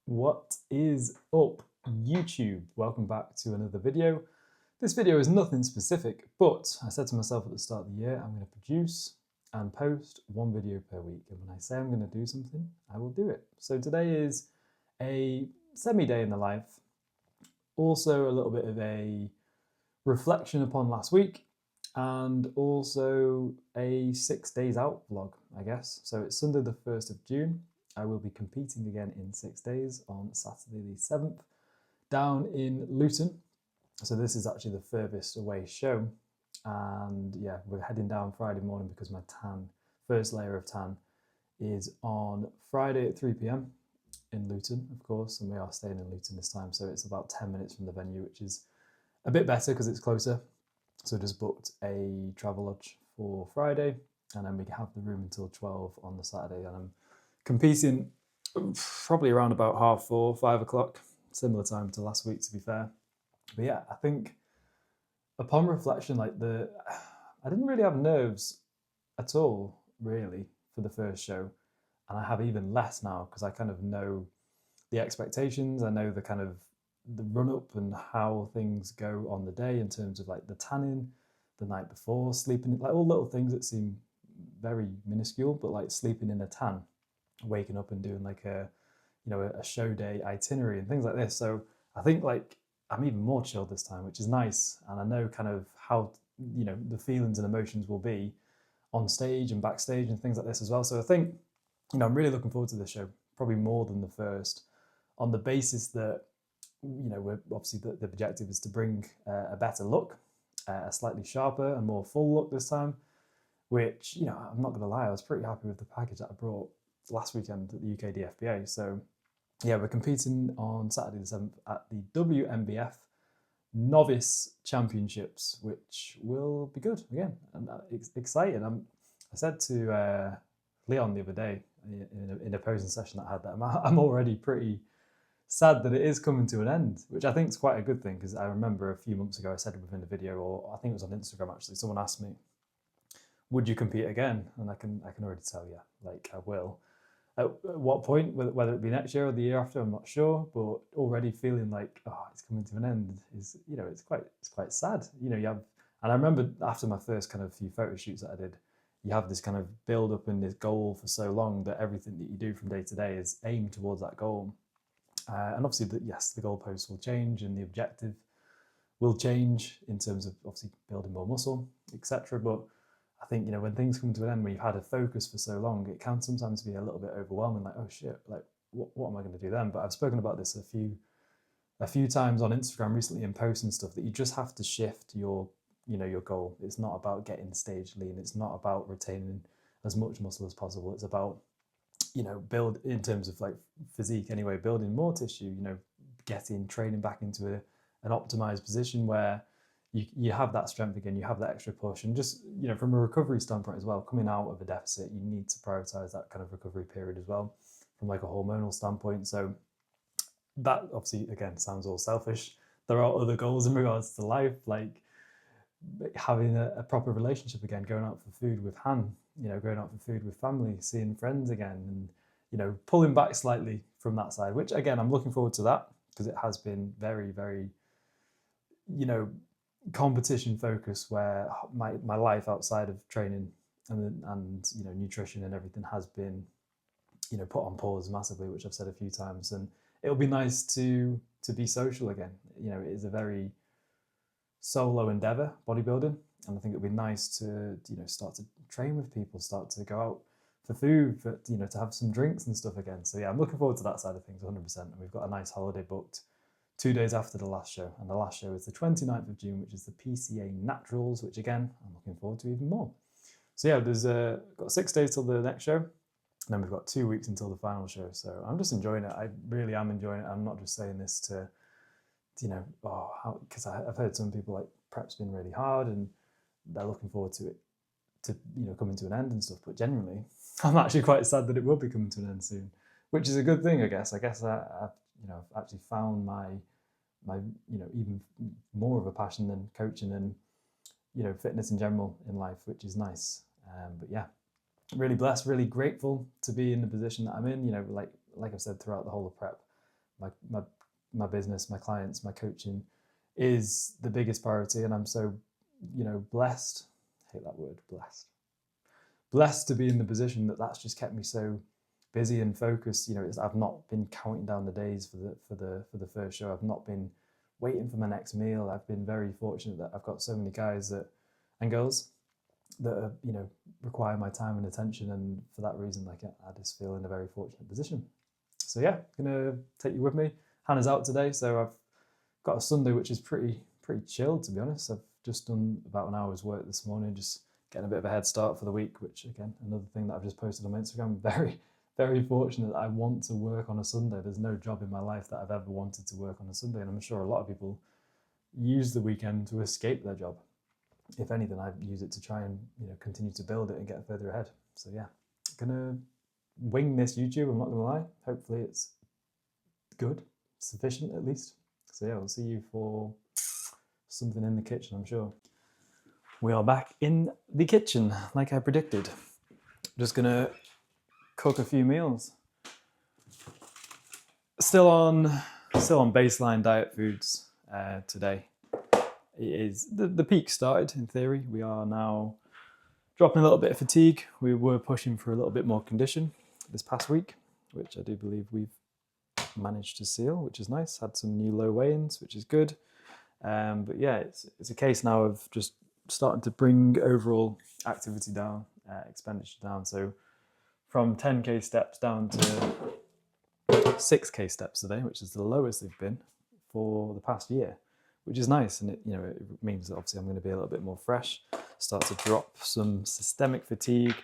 What is up, YouTube? Welcome back to another video. This video is nothing specific, but I said to myself at the start of the year, I'm going to produce and post one video per week. And when I say I'm going to do something, I will do it. So today is a semi-day in the life, also a little bit of a reflection upon last week, and also a 6 days out vlog, I guess. So it's Sunday the 1st of June. I will be competing again in 6 days on Saturday the 7th down in Luton. So this is actually the furthest away show. And yeah, we're heading down Friday morning because my first layer of tan is on Friday at 3 p.m. in Luton, of course, and we are staying in Luton this time. So it's about 10 minutes from the venue, which is a bit better because it's closer. So just booked a travel lodge for Friday, and then we have the room until 12 on the Saturday. And I'm competing probably around about 4:30, 5 o'clock, similar time to last week, to be fair. But yeah, I think upon reflection, I didn't really have nerves at all, really, for the first show. And I have even less now because I kind of know the expectations. I know the run up and how things go on the day in terms of like the tanning the night before, sleeping, like all little things that seem very minuscule, but like sleeping in a tan, waking up and doing like a show day itinerary and things like this. So I think like I'm even more chilled this time, which is nice. And I know kind of how, the feelings and emotions will be on stage and backstage and things like this as well. So I think, I'm really looking forward to this show, probably more than the first, on the basis that, we're obviously the objective is to bring a better look, a slightly sharper and more full look this time, which, I'm not going to lie, I was pretty happy with the package that I brought last weekend at the UK DFBA. So yeah, we're competing on Saturday the 7th at the WMBF Novice Championships, which will be good again, and it's exciting. I said to Leon the other day in a posing session that I had that I'm already pretty sad that it is coming to an end, which I think is quite a good thing, because I remember a few months ago I said within a video, or I think it was on Instagram actually, someone asked me, would you compete again? And I can already tell you, like, I will. At what point, whether it be next year or the year after, I'm not sure, but already feeling like, oh, it's coming to an end is, it's quite sad. You have, and I remember after my first kind of few photo shoots that I did, you have this kind of build up and this goal for so long that everything that you do from day to day is aimed towards that goal. And obviously, yes, the goalposts will change and the objective will change in terms of obviously building more muscle, etc. But I think, when things come to an end, when you've had a focus for so long, it can sometimes be a little bit overwhelming, like, oh shit, like what am I going to do then? But I've spoken about this a few times on Instagram recently in posts and stuff, that you just have to shift your goal. It's not about getting stage lean. It's not about retaining as much muscle as possible. It's about, build in terms of like physique anyway, building more tissue, getting training back into an optimized position where you have that strength again, you have that extra push. And just, from a recovery standpoint as well, coming out of a deficit, you need to prioritize that kind of recovery period as well from like a hormonal standpoint. So that obviously, again, sounds all selfish. There are other goals in regards to life, like having a proper relationship again, going out for food with Han, going out for food with family, seeing friends again, and, pulling back slightly from that side, which again, I'm looking forward to that, because it has been very, very, competition focused, where my life outside of training and nutrition and everything has been, put on pause massively, which I've said a few times. And it'll be nice to be social again. It is a very solo endeavor, bodybuilding, and I think it'd be nice to start to train with people, start to go out for food, for to have some drinks and stuff again. So yeah, I'm looking forward to that side of things 100%. And we've got a nice holiday booked 2 days after the last show, and the last show is the 29th of June, which is the PCA Naturals, which again I'm looking forward to even more. So yeah, there's got 6 days till the next show, and then we've got 2 weeks until the final show. So I'm just enjoying it. I really am enjoying it. I'm not just saying this to because I've heard some people like prep's been really hard and they're looking forward to it to coming to an end and stuff. But generally, I'm actually quite sad that it will be coming to an end soon, which is a good thing, I guess. I've actually found my even more of a passion than coaching and fitness in general in life, which is nice. But yeah, really blessed, really grateful to be in the position that I'm in. Like I've said throughout the whole of prep, my business, my clients, my coaching is the biggest priority, and I'm so, blessed. I hate that word, blessed. Blessed to be in the position that's just kept me so busy and focused. I've not been counting down the days for the first show. I've not been waiting for my next meal. I've been very fortunate that I've got so many guys and girls that require my time and attention, and for that reason, I just feel in a very fortunate position. So yeah, gonna take you with me. Hannah's out today, so I've got a Sunday which is pretty chilled, to be honest. I've just done about an hour's work this morning, just getting a bit of a head start for the week, which again, another thing that I've just posted on my Instagram. Very fortunate that I want to work on a Sunday. There's no job in my life that I've ever wanted to work on a Sunday, and I'm sure a lot of people use the weekend to escape their job. If anything, I use it to try and continue to build it and get further ahead. So yeah, gonna wing this YouTube, I'm not gonna lie. Hopefully it's good, sufficient at least. So yeah, we'll see you for something in the kitchen, I'm sure. We are back in the kitchen, like I predicted. Just gonna cook a few meals. Still on baseline diet foods today. It is the peak started in theory. We are now dropping a little bit of fatigue. We were pushing for a little bit more condition this past week, which I do believe we've managed to seal, which is nice. Had some new low weigh-ins, which is good. But yeah, it's a case now of just starting to bring overall activity down, expenditure down. So from 10k steps down to 6k steps a day, which is the lowest they've been for the past year, which is nice. And it means that obviously I'm going to be a little bit more fresh, start to drop some systemic fatigue,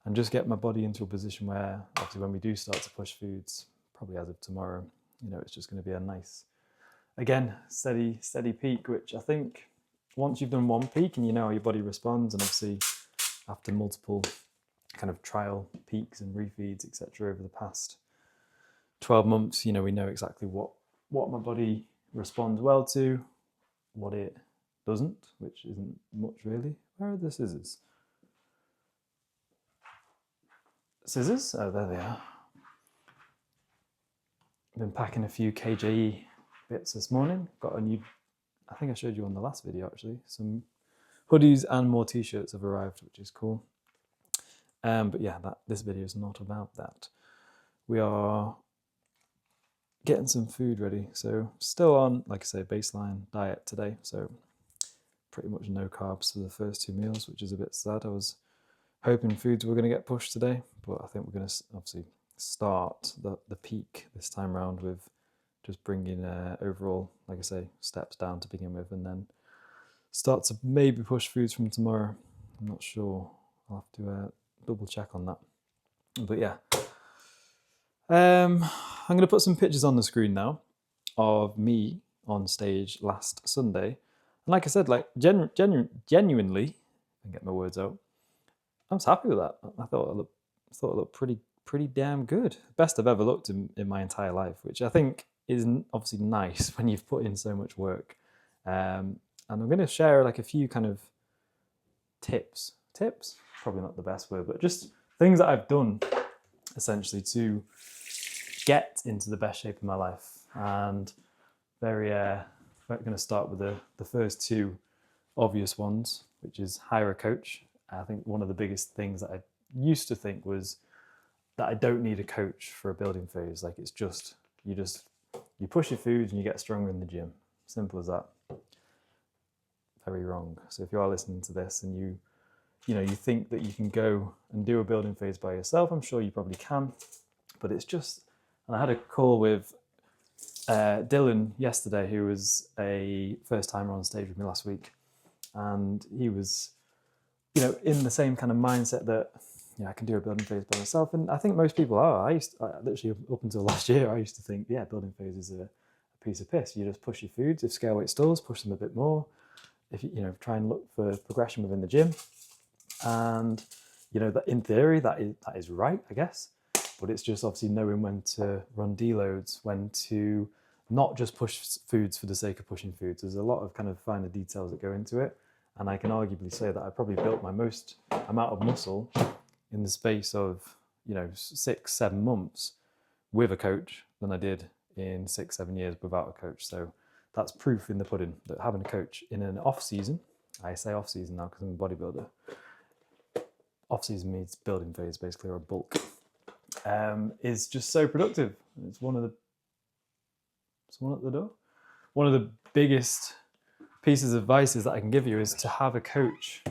and just get my body into a position where obviously when we do start to push foods, probably as of tomorrow, it's just going to be a nice, again, steady peak, which I think once you've done one peak and you know how your body responds, and obviously after multiple kind of trial peaks and refeeds, etc., over the past 12 months, we know exactly what my body responds well to, what it doesn't, which isn't much really. Where are the scissors? Scissors? Oh, there they are. I've been packing a few KJE bits this morning. Got a new, I think I showed you on the last video actually, some hoodies and more t-shirts have arrived, which is cool. But yeah, this video is not about that. We are getting some food ready. So still on, like I say, baseline diet today. So pretty much no carbs for the first 2 meals, which is a bit sad. I was hoping foods were going to get pushed today, but I think we're going to obviously start the peak this time around with just bringing overall, like I say, steps down to begin with, and then start to maybe push foods from tomorrow. I'm not sure. I'll have to double check on that. But yeah, I'm going to put some pictures on the screen now of me on stage last Sunday. And like I said, like genuinely, I can get my words out, I was happy with that. I thought it looked pretty damn good. Best I've ever looked in my entire life, which I think is obviously nice when you've put in so much work. And I'm going to share like a few kind of tips, probably not the best word, but just things that I've done essentially to get into the best shape of my life. And we're going to start with the first 2 obvious ones, which is hire a coach. I think one of the biggest things that I used to think was that I don't need a coach for a building phase. Like it's just, you push your food and you get stronger in the gym. Simple as that. Very wrong. So if you are listening to this and you think that you can go and do a building phase by yourself, I'm sure you probably can, but it's just, and I had a call with Dylan yesterday, who was a first timer on stage with me last week, and he was, in the same kind of mindset that, I can do a building phase by myself, and I think most people are. I literally up until last year, I used to think, building phase is a piece of piss. You just push your foods. If scale weight stalls, push them a bit more. If you try and look for progression within the gym, and that in theory that is right, I guess. But it's just obviously knowing when to run deloads, when to not just push foods for the sake of pushing foods. There's a lot of kind of finer details that go into it. And I can arguably say that I probably built my most amount of muscle in the space of, 6-7 months with a coach than I did in 6-7 years without a coach. So that's proof in the pudding that having a coach in an off season, I say off season now because I'm a bodybuilder, off season means building phase basically, or a bulk, is just so productive. It's one of someone at the door. One of the biggest pieces of advice that I can give you is to have a coach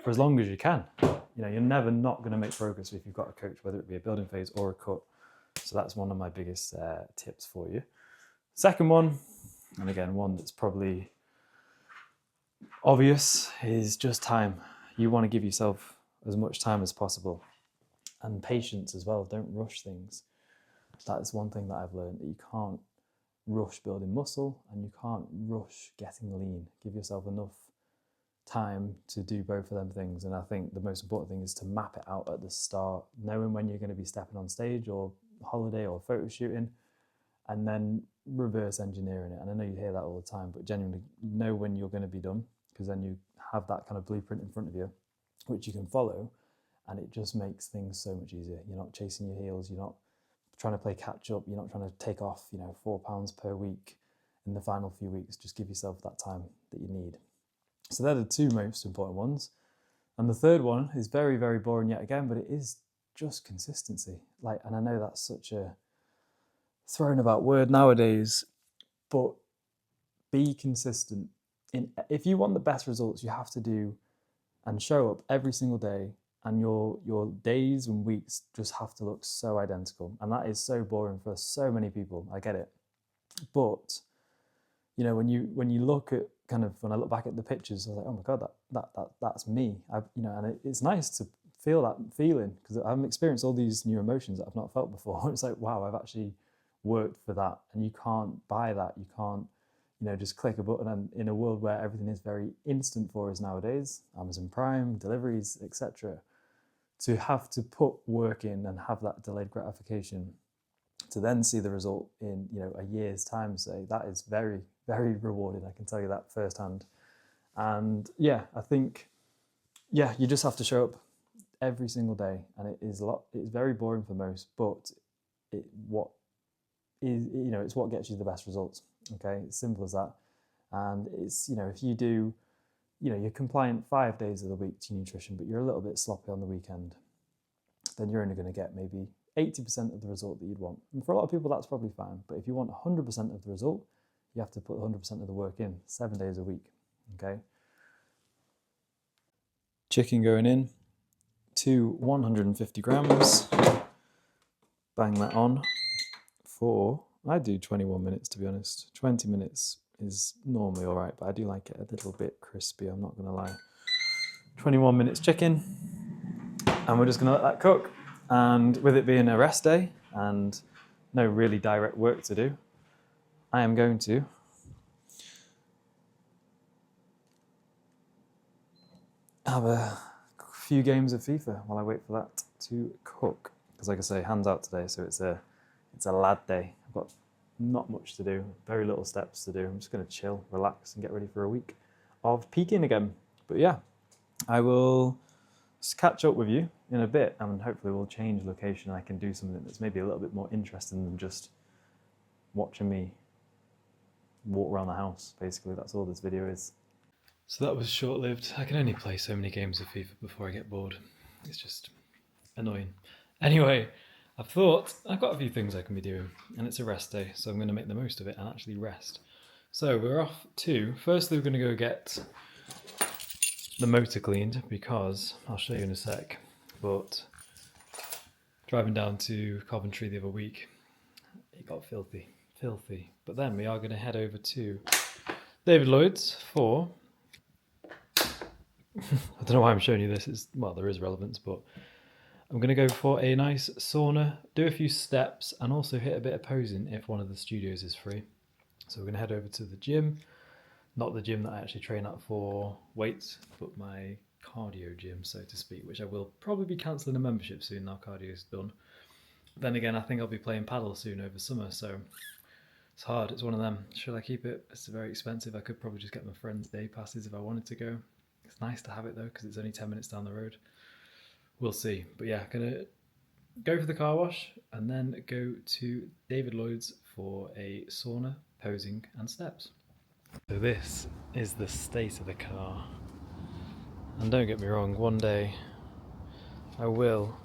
for as long as you can. You know, you're never not going to make progress if you've got a coach, whether it be a building phase or a cut. So that's one of my biggest tips for you. Second one, and again, one that's probably obvious, is just time. You want to give yourself as much time as possible, and patience as well. Don't rush things. That is one thing that I've learned, that you can't rush building muscle and you can't rush getting lean. Give yourself enough time to do both of them things. And I think the most important thing is to map it out at the start, knowing when you're going to be stepping on stage or holiday or photo shooting, and then reverse engineering it. And I know you hear that all the time, but genuinely know when you're going to be done, because then you have that kind of blueprint in front of you, which you can follow, and it just makes things so much easier. You're not chasing your heels, you're not trying to play catch up, you're not trying to take off, 4 pounds per week in the final few weeks. Just give yourself that time that you need. So they're the two most important ones. And the third one is very, very boring yet again, but it is just consistency. And I know that's such a thrown about word nowadays, but be consistent. If you want the best results, you have to do and show up every single day, and your days and weeks just have to look so identical. And that is so boring for so many people. I get it. But when you look at when I look back at the pictures, I was like, oh my God, that's me. And it's nice to feel that feeling, because I've experienced all these new emotions that I've not felt before. It's like, wow, I've actually worked for that. And you can't buy that. You can't, just click a button. And in a world where everything is very instant for us nowadays, Amazon Prime, deliveries, etc., to have to put work in and have that delayed gratification to then see the result in a year's time, say, that is very, very rewarding. I can tell you that firsthand. And yeah, I think you just have to show up every single day, and it's very boring for most, but it's what gets you the best results. Okay, it's simple as that. And it's if you do you're compliant 5 days of the week to nutrition, but you're a little bit sloppy on the weekend, then you're only going to get maybe 80% of the result that you'd want. And for a lot of people, that's probably fine. But if you want 100% of the result, you have to put 100% of the work in 7 days a week. Okay. Chicken going in to 150 grams. Bang that on for, I do 21 minutes, to be honest. 20 minutes is normally all right, but I do like it a little bit crispy, I'm not going to lie. 21 minutes chicken, and we're just going to let that cook. And with it being a rest day and no really direct work to do, I am going to have a few games of FIFA while I wait for that to cook. Because like I say, hands out today, so it's a lad day. I've got not much to do, very little steps to do. I'm just going to chill, relax, and get ready for a week of peaking again. But yeah, I will catch up with you in a bit, and hopefully we'll change location. I can do something that's maybe a little bit more interesting than just watching me walk around the house. Basically, that's all this video is. So that was short-lived. I can only play so many games of FIFA before I get bored. It's just annoying. Anyway, I've thought I've got a few things I can be doing, and it's a rest day, so I'm going to make the most of it and actually rest. So we're off to, firstly we're going to go get the motor cleaned, because I'll show you in a sec, but driving down to Coventry the other week, it got filthy. But then we are going to head over to David Lloyd's for, I don't know why I'm showing you this, there is relevance, but I'm going to go for a nice sauna, do a few steps, and also hit a bit of posing if one of the studios is free. So we're going to head over to the gym, not the gym that I actually train at for weights, but my cardio gym, so to speak, which I will probably be cancelling a membership soon now cardio's done. Then again, I think I'll be playing paddle soon over summer, so it's hard. It's one of them. Should I keep it? It's very expensive. I could probably just get my friends' day passes if I wanted to go. It's nice to have it though, because it's only 10 minutes down the road. We'll see. But yeah, gonna go for the car wash and then go to David Lloyd's for a sauna, posing and steps. So this is the state of the car. And don't get me wrong, one day I will,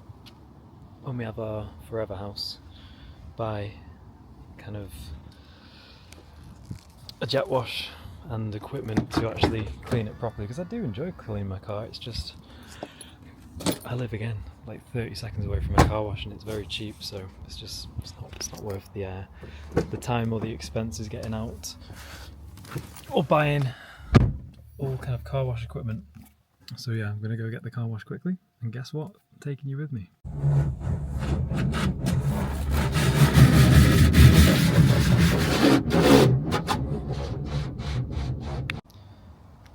when we have our forever house, buy kind of a jet wash and equipment to actually clean it properly, because I do enjoy cleaning my car. It's just, I live again like 30 seconds away from a car wash and it's very cheap, so it's not worth the time or the expenses getting out or buying all kind of car wash equipment. So yeah, I'm gonna go get the car wash quickly, and guess what? I'm taking you with me.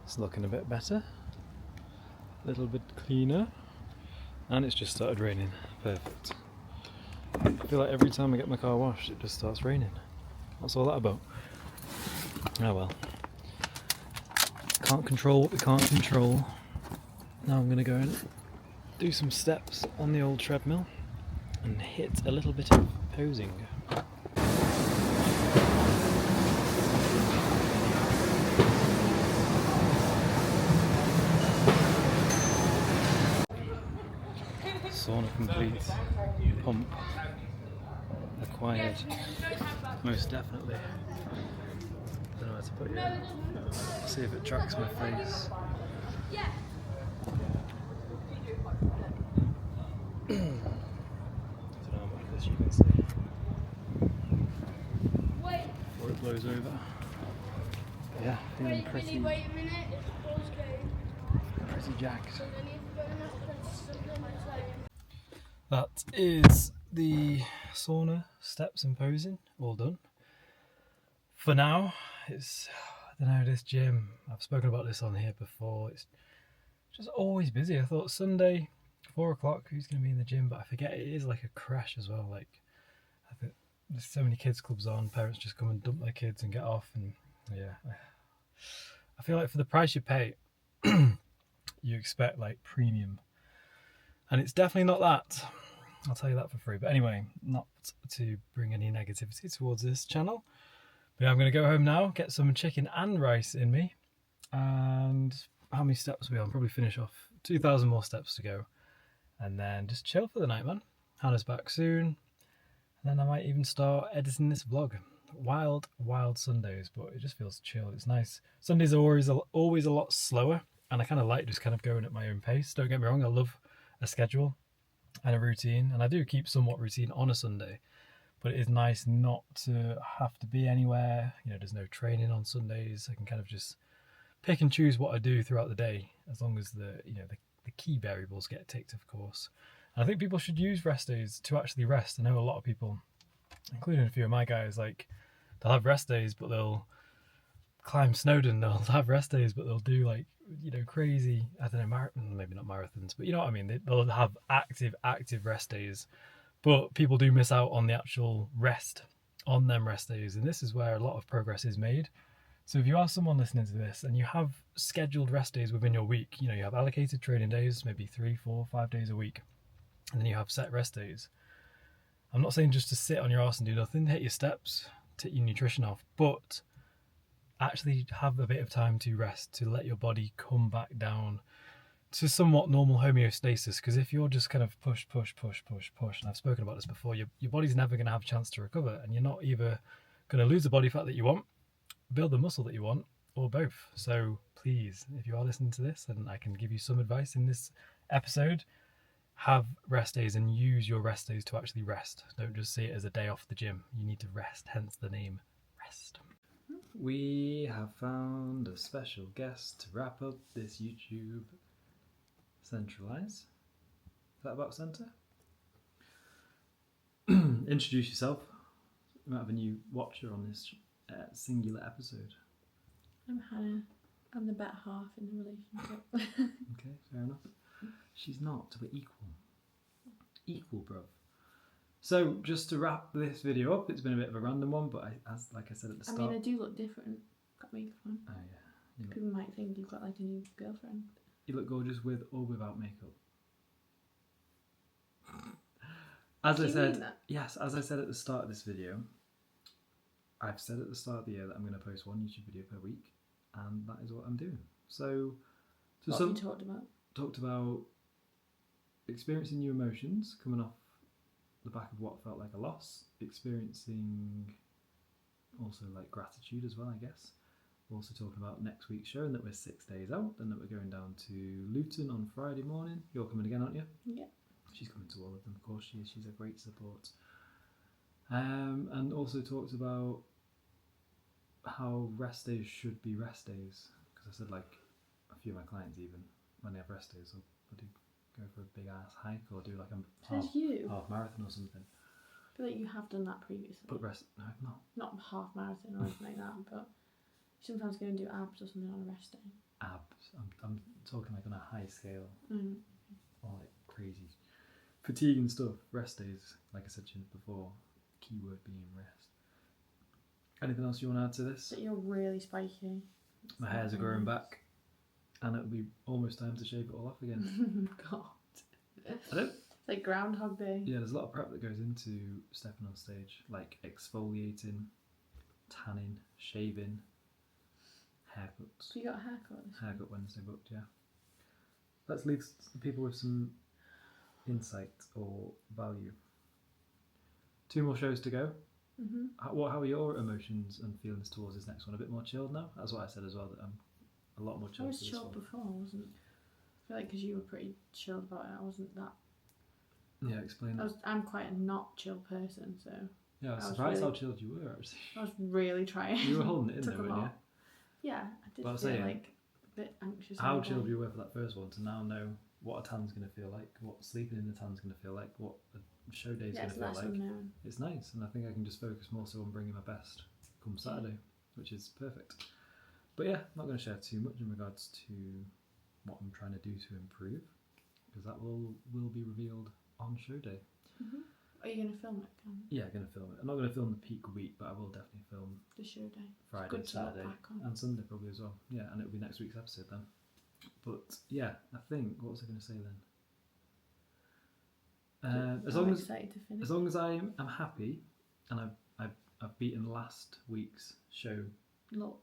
It's looking a bit better, a little bit cleaner, and it's just started raining. Perfect. I feel like every time I get my car washed it just starts raining. What's all that about? Oh well. Can't control what we can't control. Now I'm going to go and do some steps on the old treadmill and hit a little bit of posing. Sauna complete. Pump acquired. Most definitely. Don't know where to put it. See if it tracks my face. I don't know how much of this you can see. Before it blows over. Yeah, feeling pretty jacked. That is the sauna, steps and posing, all done. For now, it's, I don't know, this gym, I've spoken about this on here before, it's just always busy. I thought Sunday, 4 o'clock, who's going to be in the gym? But I forget it is like a crash as well. Like, I think there's so many kids clubs on, parents just come and dump their kids and get off, and yeah. I feel like for the price you pay, you expect like premium. And it's definitely not that. I'll tell you that for free. But anyway, not to bring any negativity towards this channel. But yeah, I'm going to go home now, get some chicken and rice in me. And how many steps are we on? Probably finish off 2,000 more steps to go. And then just chill for the night, man. Hannah's back soon. And then I might even start editing this vlog. Wild Sundays, but it just feels chill. It's nice. Sundays are always a lot slower. And I kind of like just kind of going at my own pace. Don't get me wrong, I love a schedule and a routine, and I do keep somewhat routine on a Sunday, but it is nice not to have to be anywhere. You know, there's no training on Sundays. I can kind of just pick and choose what I do throughout the day, as long as the key variables get ticked, of course. And I think people should use rest days to actually rest. I know a lot of people, including a few of my guys, like they'll have rest days, but they'll climb Snowdon. They'll have rest days, but they'll do like, you know, crazy, I don't know, maybe not marathons, but you know what I mean. They'll have active rest days, but people do miss out on the actual rest on them rest days. And this is where a lot of progress is made. So if you are someone listening to this and you have scheduled rest days within your week, you know, you have allocated training days, maybe 3, 4, 5 days a week, and then you have set rest days. I'm not saying just to sit on your arse and do nothing, hit your steps, take your nutrition off, but actually have a bit of time to rest, to let your body come back down to somewhat normal homeostasis. Because if you're just kind of push, and I've spoken about this before, your body's never going to have a chance to recover, and you're not either going to lose the body fat that you want, build the muscle that you want, or both. So please, if you are listening to this, and I can give you some advice in this episode, have rest days and use your rest days to actually rest. Don't just see it as a day off the gym. You need to rest, hence the name rest. We have found a special guest to wrap up this YouTube Centralize. Is that about center? Introduce yourself. We might have a new watcher on this singular episode. I'm Hannah. I'm the better half in the relationship. Okay, fair enough. She's not, we're equal. Equal, bro. So, just to wrap this video up, it's been a bit of a random one, but like I said at the start... I mean, I do look different. Got makeup on. Oh, yeah. People might think you've got like a new girlfriend. You look gorgeous with or without makeup. As I said at the start of this video, I've said at the start of the year that I'm going to post one YouTube video per week, and that is what I'm doing. So What have you talked about? talked about experiencing new emotions coming off the back of what felt like a loss, experiencing also like gratitude as well, I guess. Also talking about next week's show and that we're 6 days out and that we're going down to Luton on Friday morning. You're coming again, aren't you? Yeah. She's coming to all of them, of course she is. She's a great support. And also talked about how rest days should be rest days. Because I said like a few of my clients even, when they have rest days, they'll do go for a big ass hike or do like a half marathon or something. I feel like you have done that previously. But rest, no, I've not. Not half marathon or anything like that, but you sometimes go and do abs or something on a rest day. Abs. I'm talking like on a high scale. Mm. Or like crazy fatigue and stuff. Rest days, like I said to you before, keyword being rest. Anything else you want to add to this? But you're really spiky. My hairs are growing back, and it'll be almost time to shave it all off again. God. I don't. It's like Groundhog Day. Yeah, there's a lot of prep that goes into stepping on stage, like exfoliating, tanning, shaving, haircuts. So you got a haircut? Haircut Wednesday booked, yeah. Let's leave the people with some insight or value. 2 more shows to go. Mm-hmm. How are your emotions and feelings towards this next one? A bit more chilled now? That's what I said as well, that I'm a lot more I chilled was for this chilled one. before, wasn't I feel like because you were pretty chilled about it, I wasn't that. Yeah, explain that. I'm quite a not chill person, so Yeah, I was I was surprised really- how chilled you were, actually. I was really trying. You were holding it in Took there, a weren't you? lot. Yeah, I did But I was feel saying, like a bit anxious. How all chilled day. you were for that first one to now know what a tan's going to feel like, what sleeping in the tan's going to feel like, what a show day's Yeah, going it's to feel nice like. unknown. It's nice, and I think I can just focus more so on bringing my best come Saturday, which is perfect. But yeah, I'm not going to share too much in regards to what I'm trying to do to improve, because that will be revealed on show day. Mm-hmm. Are you going to film it, Cam? Yeah, I'm going to film it. I'm not going to film the peak week, but I will definitely film The show day. Friday, Good to look Saturday, back on. and Sunday probably as well. Yeah, and it'll be next week's episode then. But yeah, I think, what was I going to say then? As I'm long as excited to finish. I'm happy, and I've beaten last week's show Look.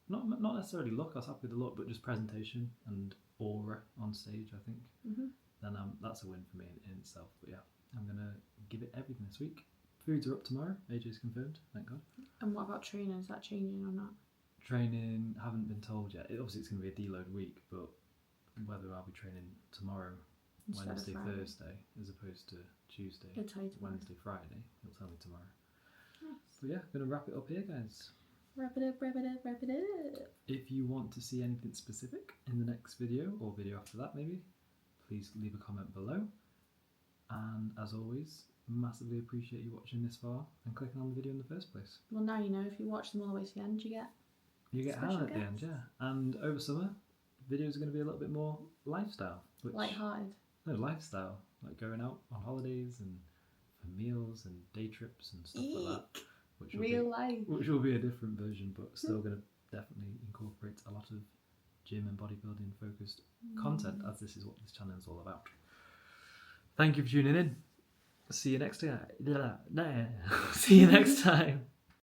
not necessarily look. I was happy with the look, but just presentation and aura on stage. I think Mm-hmm. then that's a win for me in itself. But yeah, I'm gonna give it everything this week. Foods are up tomorrow. AJ's confirmed. Thank God. And what about training? Is that changing or not? Training, haven't been told yet. Obviously, it's going to be a deload week, but whether I'll be training tomorrow, Instead of Wednesday, Friday? Thursday, as opposed to Tuesday, He'll tell you tomorrow. Wednesday, Friday, he'll tell me tomorrow. Nice. But yeah, I'm going to wrap it up here, guys. Wrap it up, wrap it up, wrap it up. If you want to see anything specific in the next video, or video after that maybe, please leave a comment below. And as always, massively appreciate you watching this far and clicking on the video in the first place. Well, now you know, if you watch them all the way to the end, you get You get Special Hannah at the end, guests. yeah. And over summer, videos are going to be a little bit more lifestyle. Which, lighthearted. No, lifestyle. Like going out on holidays and for meals and day trips and stuff like that. Which will Real life. which will be a different version, but still going to definitely incorporate a lot of gym and bodybuilding focused content, as this is what this channel is all about. Thank you for tuning in. See you next time. See you next time.